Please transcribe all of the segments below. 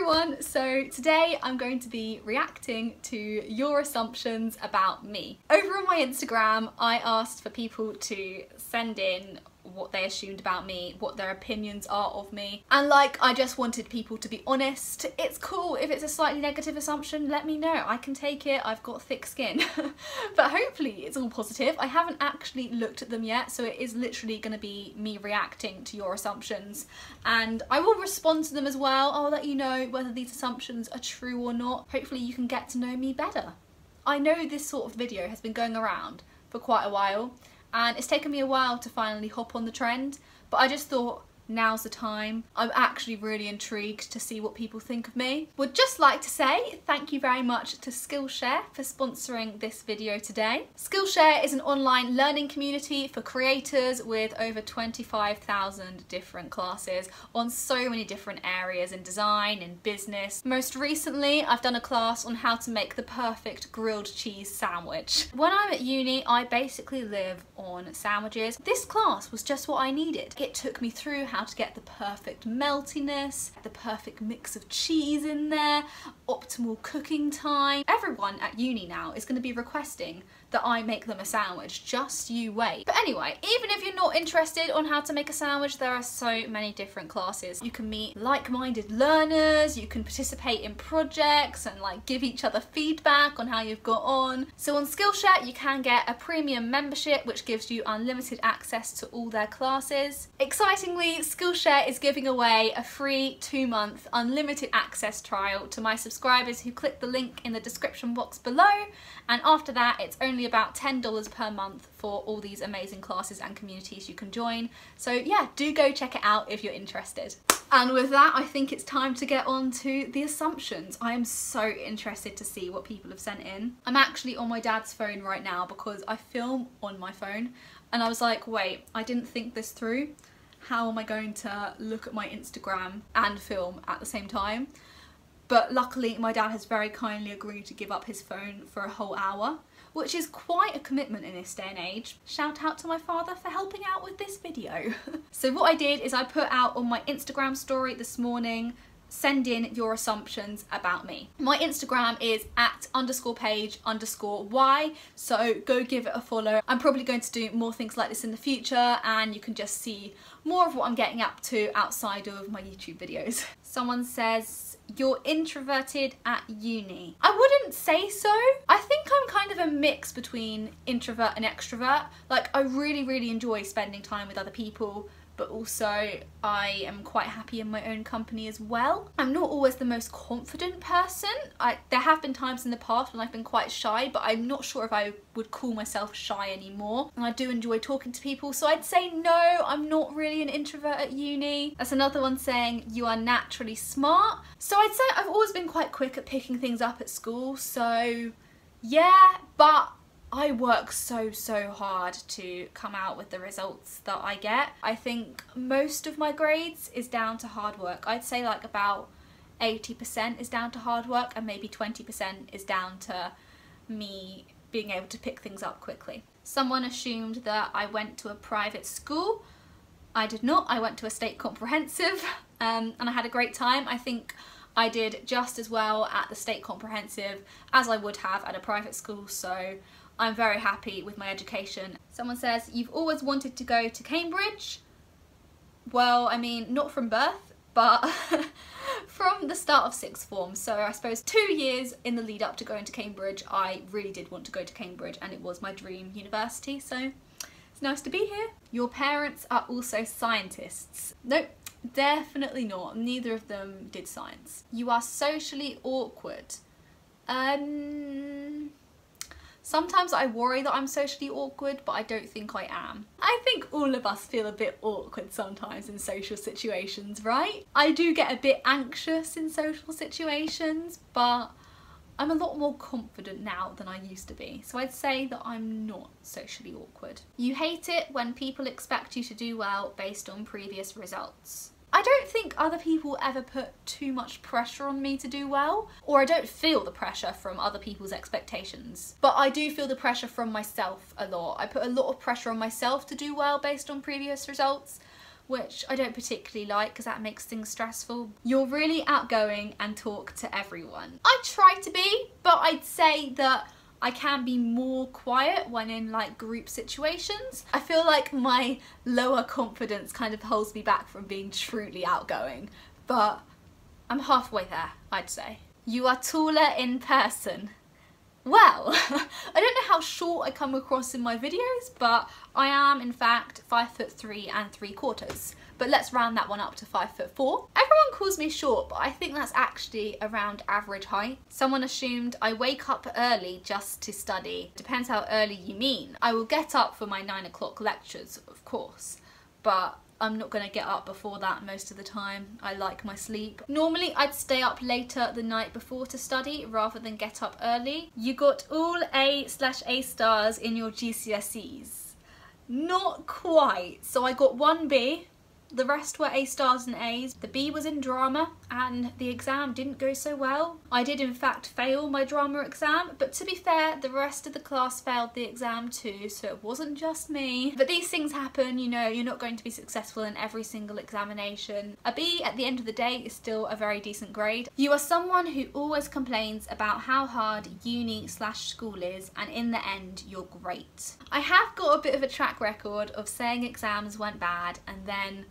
everyone, so today I'm going to be reacting to your assumptions about me. Over on my Instagram I asked for people to send in what they assumed about me, what their opinions are of me, and I just wanted people to be honest. It's cool if it's a slightly negative assumption, let me know, I can take it, I've got thick skin. But hopefully it's all positive. I haven't actually looked at them yet, so it is literally going to be me reacting to your assumptions, and I will respond to them as well. I'll let you know whether these assumptions are true or not. Hopefully you can get to know me better. I know this sort of video has been going around for quite a while, and it's taken me a while to finally hop on the trend, but I just thought now's the time. I'm actually really intrigued to see what people think of me. Would just like to say thank you very much to Skillshare for sponsoring this video today. Skillshare is an online learning community for creators with over 25,000 different classes on so many different areas in design and business. Most recently I've done a class on how to make the perfect grilled cheese sandwich. When I'm at uni I basically live on sandwiches. This class was just what I needed. It took me through how to get the perfect meltiness, the perfect mix of cheese in there, optimal cooking time. Everyone at uni now is going to be requesting that I make them a sandwich, just you wait. But anyway, even if you're not interested on how to make a sandwich, there are so many different classes. You can meet like-minded learners, you can participate in projects and give each other feedback on how you've got on. So on Skillshare you can get a premium membership which gives you unlimited access to all their classes. Excitingly, Skillshare is giving away a free 2-month unlimited access trial to my subscribers who click the link in the description box below, and after that it's only about $10 per month for all these amazing classes and communities you can join. So yeah, do go check it out if you're interested. And with that, I think it's time to get on to the assumptions. I am so interested to see what people have sent in. I'm actually on my dad's phone right now because I film on my phone, and I was like, wait, I didn't think this through. How am I going to look at my Instagram and film at the same time? But luckily my dad has very kindly agreed to give up his phone for a whole hour, which is quite a commitment in this day and age. Shout out to my father for helping out with this video. So what I did is I put out on my Instagram story this morning, send in your assumptions about me. My Instagram is @_Paige_Y, so go give it a follow. I'm probably going to do more things like this in the future, and you can just see more of what I'm getting up to outside of my YouTube videos. Someone says, you're introverted at uni. I wouldn't say so. I think I'm kind of a mix between introvert and extrovert. I really enjoy spending time with other people, but also I am quite happy in my own company as well. I'm not always the most confident person. There have been times in the past when I've been quite shy, but I'm not sure if I would call myself shy anymore. And I do enjoy talking to people, so I'd say no, I'm not really an introvert at uni. That's another one saying you are naturally smart. So I'd say I've always been quite quick at picking things up at school, so yeah, but I work so hard to come out with the results that I get. I think most of my grades is down to hard work. I'd say about 80% is down to hard work, and maybe 20% is down to me being able to pick things up quickly. Someone assumed that I went to a private school. I did not. I went to a state comprehensive, and I had a great time. I think I did just as well at the state comprehensive as I would have at a private school, so I'm very happy with my education. Someone says, you've always wanted to go to Cambridge. Well, I mean, not from birth, but from the start of sixth form. So I suppose 2 years in the lead up to going to Cambridge, I really did want to go to Cambridge, and it was my dream university, so it's nice to be here. Your parents are also scientists. Nope, definitely not. Neither of them did science. You are socially awkward. Sometimes I worry that I'm socially awkward, but I don't think I am. I think all of us feel a bit awkward sometimes in social situations, right? I do get a bit anxious in social situations, but I'm a lot more confident now than I used to be. So I'd say that I'm not socially awkward. You hate it when people expect you to do well based on previous results. I don't think other people ever put too much pressure on me to do well, or I don't feel the pressure from other people's expectations. But I do feel the pressure from myself a lot. I put a lot of pressure on myself to do well based on previous results, which I don't particularly like because that makes things stressful. You're really outgoing and talk to everyone. I try to be, but I'd say that I can be more quiet when in like group situations. I feel like my lower confidence kind of holds me back from being truly outgoing, but I'm halfway there, I'd say. You are taller in person. Well, I don't know how short I come across in my videos, but I am in fact 5'3" 3/4. But let's round that one up to 5'4". Everyone calls me short, but I think that's actually around average height. Someone assumed I wake up early just to study. Depends how early you mean. I will get up for my 9 o'clock lectures, of course, but I'm not going to get up before that most of the time. I like my sleep. Normally I'd stay up later the night before to study rather than get up early. You got all A/A stars in your GCSEs. Not quite. So I got 1 B. The rest were A stars and A's. The B was in drama and the exam didn't go so well. I did in fact fail my drama exam, but to be fair, the rest of the class failed the exam too, so it wasn't just me. But these things happen, you know, you're not going to be successful in every single examination. A B at the end of the day is still a very decent grade. You are someone who always complains about how hard uni/school is, and in the end, you're great. I have got a bit of a track record of saying exams went bad and then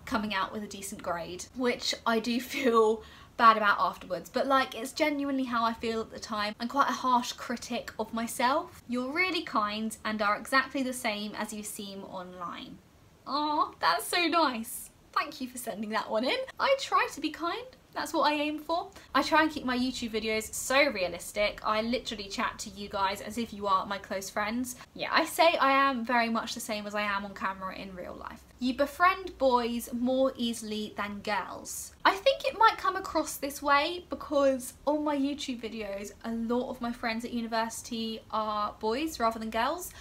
coming out with a decent grade, which I do feel bad about afterwards, but like it's genuinely how I feel at the time. I'm quite a harsh critic of myself. You're really kind and are exactly the same as you seem online. Oh, that's so nice. Thank you for sending that one in. I try to be kind. That's what I aim for. I try and keep my YouTube videos so realistic. I literally chat to you guys as if you are my close friends. Yeah, I say I am very much the same as I am on camera in real life. You befriend boys more easily than girls. I think it might come across this way because on my YouTube videos, a lot of my friends at university are boys rather than girls.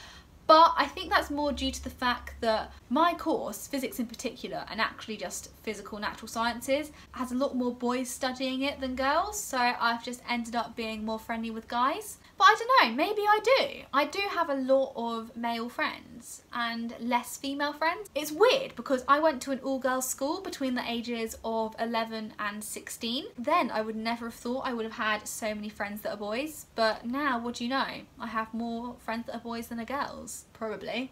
But I think that's more due to the fact that my course, physics in particular, and actually just physical natural sciences, has a lot more boys studying it than girls, so I've just ended up being more friendly with guys. But I don't know, maybe I do. I do have a lot of male friends and less female friends. It's weird because I went to an all-girls school between the ages of 11 and 16. Then I would never have thought I would have had so many friends that are boys, but now, what do you know? I have more friends that are boys than are girls. Probably.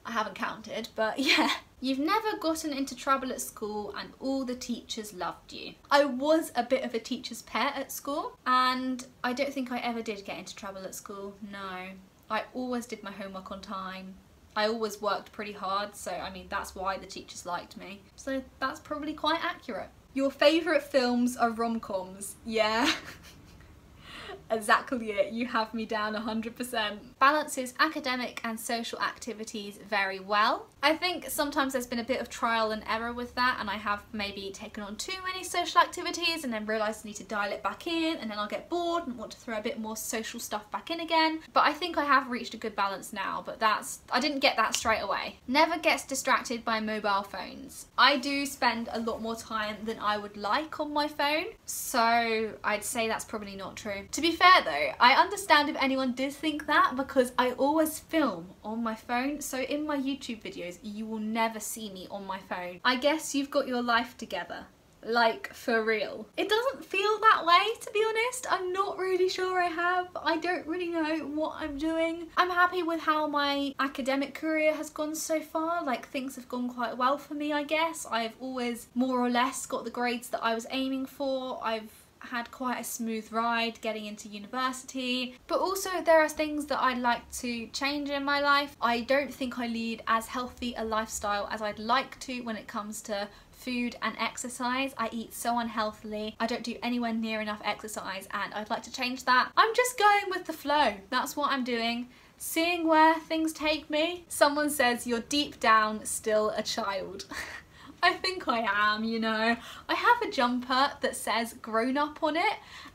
I haven't counted, but yeah. You've never gotten into trouble at school and all the teachers loved you. I was a bit of a teacher's pet at school and I don't think I ever did get into trouble at school, no. I always did my homework on time. I always worked pretty hard, so I mean that's why the teachers liked me. So that's probably quite accurate. Your favourite films are rom-coms, yeah. Exactly it, you have me down 100%. Balances academic and social activities very well. I think sometimes there's been a bit of trial and error with that and I have maybe taken on too many social activities and then realised I need to dial it back in and then I'll get bored and want to throw a bit more social stuff back in again. But I think I have reached a good balance now, but I didn't get that straight away. Never gets distracted by mobile phones. I do spend a lot more time than I would like on my phone, so I'd say that's probably not true. To be fair though, I understand if anyone did think that because I always film on my phone, so in my YouTube videos you will never see me on my phone. I guess you've got your life together. Like, for real. It doesn't feel that way, to be honest. I'm not really sure I have. I don't really know what I'm doing. I'm happy with how my academic career has gone so far. Like, things have gone quite well for me, I guess. I've always more or less got the grades that I was aiming for. I've had quite a smooth ride getting into university, but also there are things that I'd like to change in my life. I don't think I lead as healthy a lifestyle as I'd like to when it comes to food and exercise. I eat so unhealthily. I don't do anywhere near enough exercise and I'd like to change that. I'm just going with the flow. That's what I'm doing. Seeing where things take me. Someone says you're deep down still a child. I think I am, you know. I have a jumper that says grown up on it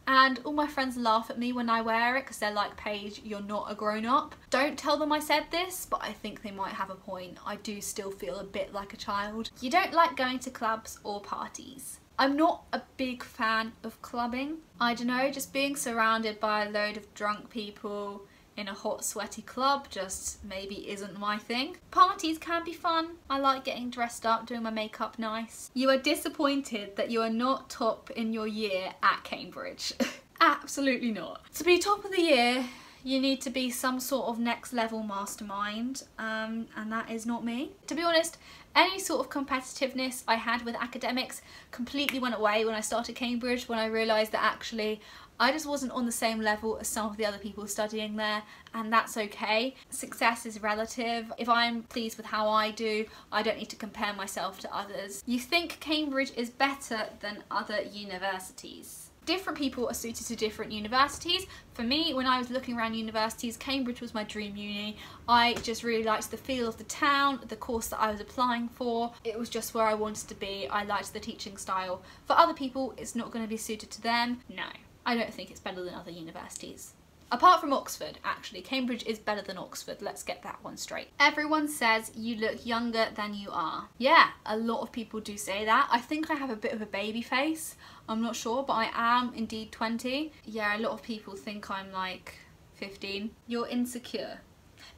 and all my friends laugh at me when I wear it because they're like, Paige, you're not a grown up. Don't tell them I said this, but I think they might have a point. I do still feel a bit like a child. You don't like going to clubs or parties. I'm not a big fan of clubbing. I don't know, just being surrounded by a load of drunk people in a hot sweaty club just maybe isn't my thing. Parties can be fun. I like getting dressed up, doing my makeup nice. You are disappointed that you are not top in your year at Cambridge. Absolutely not. To be top of the year, you need to be some sort of next level mastermind, and that is not me. To be honest, any sort of competitiveness I had with academics completely went away when I started Cambridge, when I realised that actually I just wasn't on the same level as some of the other people studying there, and that's okay. Success is relative. If I'm pleased with how I do, I don't need to compare myself to others. You think Cambridge is better than other universities. Different people are suited to different universities. For me, when I was looking around universities, Cambridge was my dream uni. I just really liked the feel of the town, the course that I was applying for. It was just where I wanted to be. I liked the teaching style. For other people, it's not going to be suited to them. No, I don't think it's better than other universities. Apart from Oxford, actually, Cambridge is better than Oxford, let's get that one straight. Everyone says you look younger than you are. Yeah, a lot of people do say that. I think I have a bit of a baby face, I'm not sure, but I am indeed 20. Yeah, a lot of people think I'm like 15. You're insecure.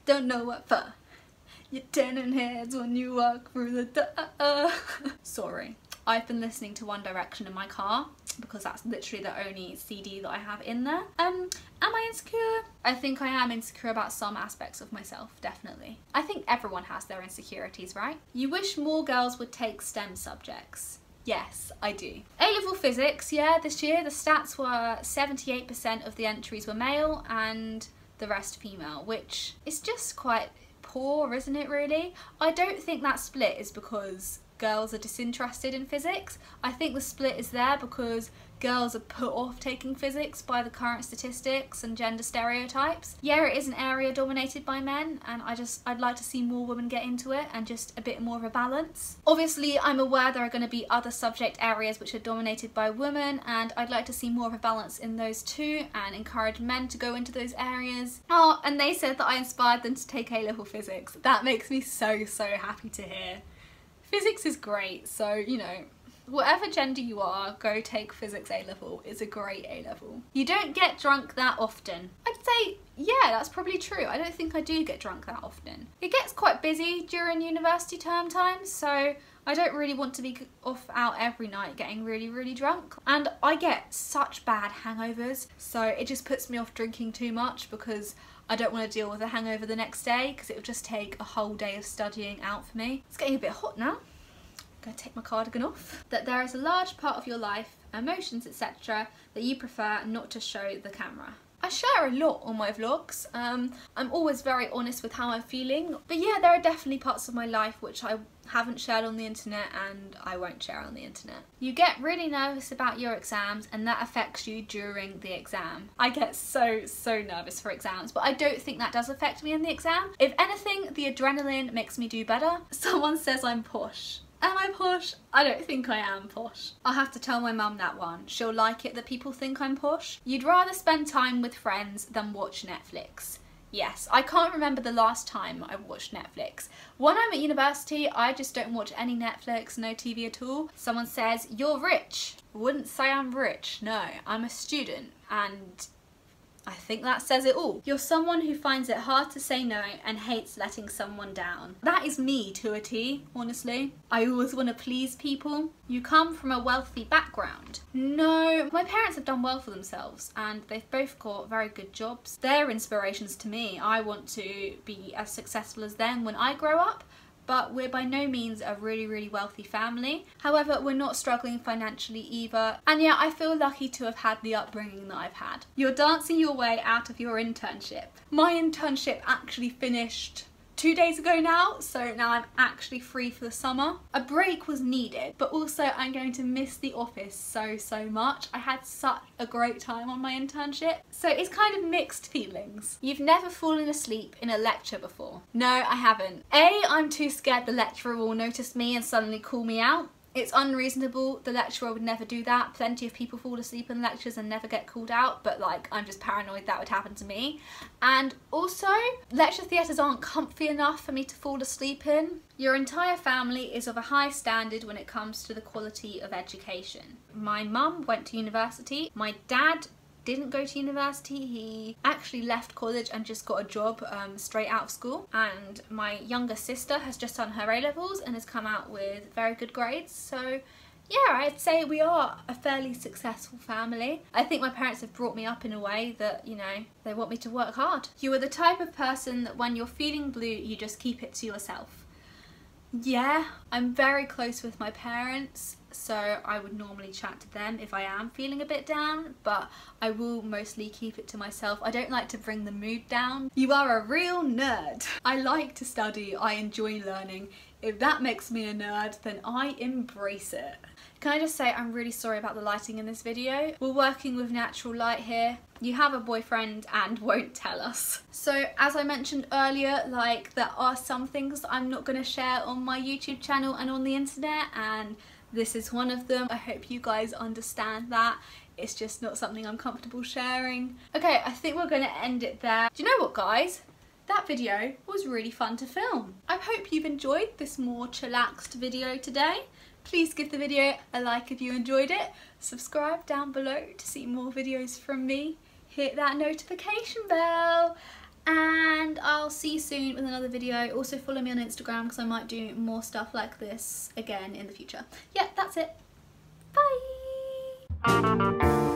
Don't know what for. You're turning heads when you walk through the door. Sorry. I've been listening to One Direction in my car because that's literally the only CD that I have in there. Am I insecure? I think I am insecure about some aspects of myself, definitely. I think everyone has their insecurities, right? You wish more girls would take STEM subjects. Yes, I do. A-level physics, yeah, this year the stats were 78% of the entries were male and the rest female, which is just quite poor, isn't it really? I don't think that split is because girls are disinterested in physics. I think the split is there because girls are put off taking physics by the current statistics and gender stereotypes. Yeah, it is an area dominated by men, and I'd like to see more women get into it and just a bit more of a balance. Obviously, I'm aware there are going to be other subject areas which are dominated by women, and I'd like to see more of a balance in those too and encourage men to go into those areas. Oh, and they said that I inspired them to take A-level physics. That makes me so happy to hear. Physics is great, so, you know, whatever gender you are, go take physics A-level. It's a great A-level. You don't get drunk that often. I'd say, yeah, that's probably true. I don't think I do get drunk that often. It gets quite busy during university term times, so I don't really want to be off out every night getting really drunk. And I get such bad hangovers, so it just puts me off drinking too much because I don't want to deal with a hangover the next day because it would just take a whole day of studying out for me. It's getting a bit hot now. I'm going to take my cardigan off. That there is a large part of your life, emotions, etc. that you prefer not to show the camera. I share a lot on my vlogs. I'm always very honest with how I'm feeling. But yeah, there are definitely parts of my life which I haven't shared on the internet and I won't share on the internet. You get really nervous about your exams and that affects you during the exam. I get so nervous for exams, but I don't think that does affect me in the exam. If anything, the adrenaline makes me do better. Someone says I'm posh. Am I posh? I don't think I am posh. I'll have to tell my mum that one. She'll like it that people think I'm posh. You'd rather spend time with friends than watch Netflix. Yes, I can't remember the last time I watched Netflix. When I'm at university, I just don't watch any Netflix, no TV at all. Someone says, you're rich. I wouldn't say I'm rich, no. I'm a student and I think that says it all. You're someone who finds it hard to say no and hates letting someone down. That is me to a T, honestly. I always want to please people. You come from a wealthy background. No, my parents have done well for themselves and they've both got very good jobs. They're inspirations to me. I want to be as successful as them when I grow up. But we're by no means a really wealthy family. However, we're not struggling financially either. And yeah, I feel lucky to have had the upbringing that I've had. You're dancing your way out of your internship. My internship actually finished 2 days ago now, so now I'm actually free for the summer. A break was needed, but also I'm going to miss the office so much. I had such a great time on my internship, so it's kind of mixed feelings. You've never fallen asleep in a lecture before? No, I haven't. A, I'm too scared the lecturer will notice me and suddenly call me out. It's unreasonable, the lecturer would never do that. Plenty of people fall asleep in lectures and never get called out, but like, I'm just paranoid that would happen to me. And also, lecture theatres aren't comfy enough for me to fall asleep in. Your entire family is of a high standard when it comes to the quality of education. My mum went to university, my dad didn't go to university. He actually left college and just got a job straight out of school. And my younger sister has just done her A-levels and has come out with very good grades. So yeah, I'd say we are a fairly successful family. I think my parents have brought me up in a way that, you know, they want me to work hard. You are the type of person that when you're feeling blue, you just keep it to yourself. Yeah, I'm very close with my parents, so I would normally chat to them if I am feeling a bit down, but I will mostly keep it to myself. I don't like to bring the mood down. You are a real nerd. I like to study, I enjoy learning. If that makes me a nerd, then I embrace it. Can I just say I'm really sorry about the lighting in this video. We're working with natural light here. You have a boyfriend and won't tell us. So as I mentioned earlier, like, there are some things that I'm not going to share on my YouTube channel and on the internet, and this is one of them. I hope you guys understand that. It's just not something I'm comfortable sharing. Okay, I think we're going to end it there. Do you know what, guys? That video was really fun to film. I hope you've enjoyed this more chillaxed video today. Please give the video a like if you enjoyed it. Subscribe down below to see more videos from me. Hit that notification bell. And I'll see you soon with another video. Also follow me on Instagram because I might do more stuff like this again in the future. Yeah, that's it. Bye!